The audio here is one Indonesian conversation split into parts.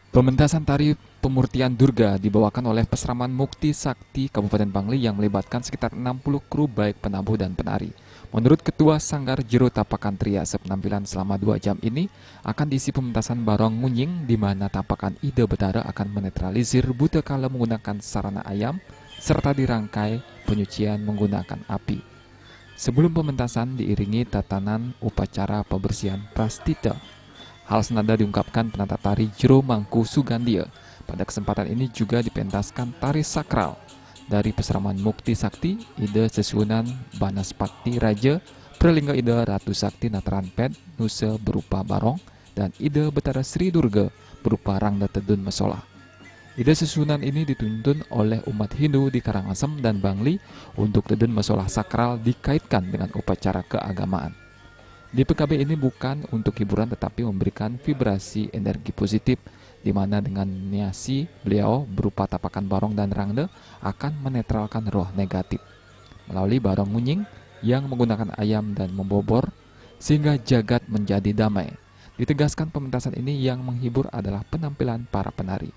Pementasan tari pemurtian Durga dibawakan oleh Pesraman Mukti Sakti Kabupaten Bangli yang melibatkan sekitar 60 kru baik penabuh dan penari. Menurut Ketua Sanggar Jero Tapakan Triase, penampilan selama 2 jam ini akan diisi pementasan barong ngunying di mana tapakan Ida Betara akan menetralisir buta kala menggunakan sarana ayam serta dirangkai penyucian menggunakan api. Sebelum pementasan diiringi tatanan upacara pembersihan prastita. Hal senada diungkapkan penata tari Jero Mangku Sugandia. Pada kesempatan ini juga dipentaskan tari sakral dari Pesraman Mukti Sakti, Ida Sesunan Banaspati Raja, Pralingga Ida Ratu Sakti Natranpet, Nusa berupa barong, dan Ida Betara Sri Durga berupa Rangda Tedun Mesola. Ida Sesunan ini dituntun oleh umat Hindu di Karangasem dan Bangli untuk Tedun Mesola sakral dikaitkan dengan upacara keagamaan. Di PKB ini bukan untuk hiburan tetapi memberikan vibrasi energi positif di mana dengan niasi beliau berupa tapakan barong dan rangde akan menetralkan roh negatif melalui barong ngunying yang menggunakan ayam dan membobor sehingga jagat menjadi damai. Ditegaskan pementasan ini yang menghibur adalah penampilan para penari.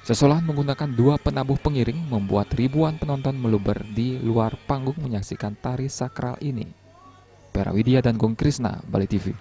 Sesolahan menggunakan 2 penabuh pengiring membuat ribuan penonton meluber di luar panggung menyaksikan tari sakral ini. Perawidia dan Gong Krisna, Bali TV.